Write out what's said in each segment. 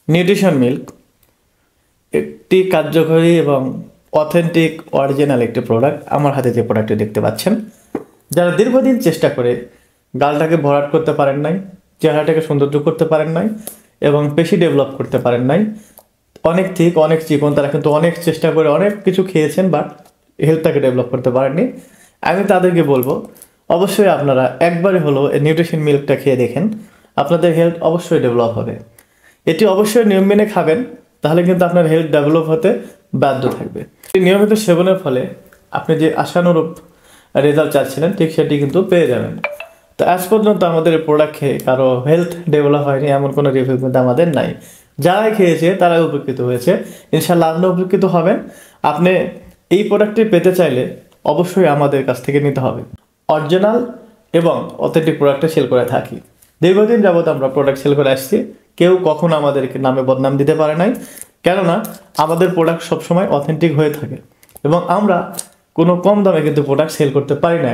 Nutrition milk একটি কার্যকরী এবং অথেন্টিক অরিজিনাল একটি প্রোডাক্ট। আমার হাতে যে প্রোডাক্টটি দেখতে পাচ্ছেন, যারা দীর্ঘদিন চেষ্টা করে গালটাকে ভরাট করতে পারেন নাই, চেহারাটাকে সৌন্দর্য করতে পারেন নাই এবং পেশি ডেভেলপ করতে পারেন নাই, অনেক ঠিক অনেক চিকন, তারা কিন্তু অনেক চেষ্টা করে অনেক কিছু খেয়েছেন বাট হেলথটাকে ডেভেলপ করতে পারেননি। আমি তাদেরকে বলবো অবশ্যই আপনারা একবারে হলো এই নিউট্রিশন মিল্কটা খেয়ে দেখেন, আপনাদের হেলথ অবশ্যই ডেভেলপ হবে। এটি অবশ্যই নিয়ম মেনে খাবেন, তাহলে কিন্তু আপনার হেলথ ডেভেলপ হতে বাধ্য থাকবে। নিয়মিত সেবনের ফলে আপনি যে আশানুরূপ রেজাল্ট চাচ্ছিলেন ঠিক সেটি কিন্তু পেয়ে যাবেন। তো আজ পর্যন্ত আমাদের এই প্রোডাক্ট খেয়ে কারো হেলথ ডেভেলপ হয়নি এমন কোনো রিভিউ কিন্তু আমাদের নাই। যারাই খেয়েছে তারাই উপকৃত হয়েছে, ইনশাল্লাহ আপনি উপকৃত হবেন। আপনি এই প্রোডাক্টটি পেতে চাইলে অবশ্যই আমাদের কাছ থেকে নিতে হবে। অরিজিনাল এবং অথেন্টিক প্রোডাক্টটা সেল করে থাকি। দীর্ঘদিন যাবত আমরা প্রোডাক্ট সেল করে আসছি, কেউ কখনো আমাদেরকে নামে বদনাম দিতে পারে নাই, কেননা আমাদের প্রোডাক্ট সবসময় অথেন্টিক হয়ে থাকে এবং আমরা কোনো কম দামে কিন্তু প্রোডাক্ট সেল করতে পারি না।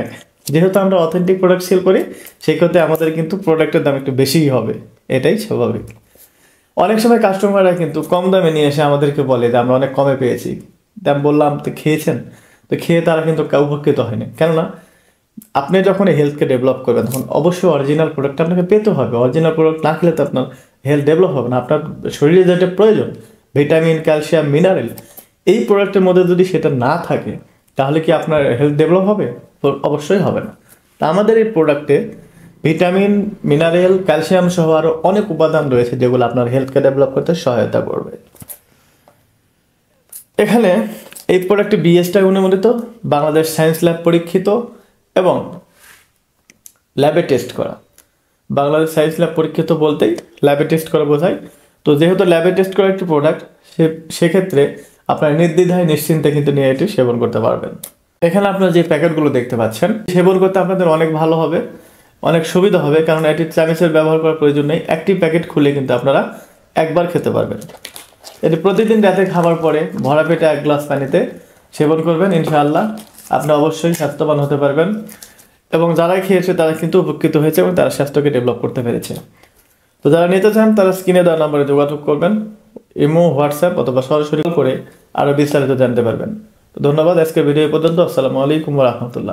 যেহেতু আমরা অথেন্টিক প্রোডাক্ট সেল করি সেই ক্ষেত্রে আমাদের কিন্তু প্রোডাক্টের দাম একটু বেশিই হবে, এটাই স্বাভাবিক। অনেক সময় কাস্টমাররা কিন্তু কম দামে নিয়ে এসে আমাদেরকে বলে যে আমরা অনেক কমে পেয়েছি। দাম বললাম তো খেয়েছেন, তো খেয়ে তারা কিন্তু উপকৃত হয়নি। কেননা আপনি যখন হেলথকে ডেভেলপ করবেন তখন অবশ্যই অরিজিনাল প্রোডাক্ট আপনাকে পেতে হবে। অরিজিনাল প্রোডাক্ট না খেলে তো আপনার হেলথ ডেভেলপ হবে না। আপনার শরীরে যেটা প্রয়োজন ভিটামিন, ক্যালসিয়াম, মিনারেল, এই প্রোডাক্টের মধ্যে যদি সেটা না থাকে তাহলে কি আপনার হেলথ ডেভেলপ হবে? অবশ্যই হবে না। তা আমাদের এই প্রোডাক্টে ভিটামিন, মিনারেল, ক্যালসিয়াম সহ আরও অনেক উপাদান রয়েছে যেগুলো আপনার হেলথকে ডেভেলপ করতে সহায়তা করবে। এখানে এই প্রোডাক্টটি বিএসটাই অনুমোদিত, বাংলাদেশ সায়েন্স ল্যাব পরীক্ষিত এবং ল্যাবে টেস্ট করা। বাংলাদেশ সায়েন্স ল্যাব পরীক্ষিত বলতেই ল্যাবে টেস্ট করা বোঝায়। তো যেহেতু ল্যাবে টেস্ট করা একটি প্রোডাক্ট, সেক্ষেত্রে আপনার নির্দ্বিধায় নিশ্চিন্তে কিন্তু নিয়ে এটি সেবন করতে পারবেন। এখানে আপনারা যে প্যাকেটগুলো দেখতে পাচ্ছেন সেবন করতে আপনাদের অনেক ভালো হবে, অনেক সুবিধা হবে, কারণ এটি চামিচের ব্যবহার করার প্রয়োজন নেই। একটি প্যাকেট খুলে কিন্তু আপনারা একবার খেতে পারবেন। এটি প্রতিদিন রাতে খাবার পরে ভরা পেটে 1 গ্লাস পানিতে সেবন করবেন, ইনশাআল্লাহ আপনি অবশ্যই স্বাস্থ্যবান হতে পারবেন। এবং যারাই খেয়েছে তারা কিন্তু উপকৃত হয়েছে এবং তারা স্বাস্থ্যকে ডেভেলপ করতে পেরেছে। তো যারা নিতে চান তারা স্ক্রিনে দেওয়া নম্বরে যোগাযোগ করবেন, ইমো, হোয়াটসঅ্যাপ অথবা সরাসরি করে আরও বিস্তারিত জানতে পারবেন। তো ধন্যবাদ। আজকের ভিডিও পর্যন্ত। আসসালামু আলাইকুম ওয়া রাহমাতুল্লাহ।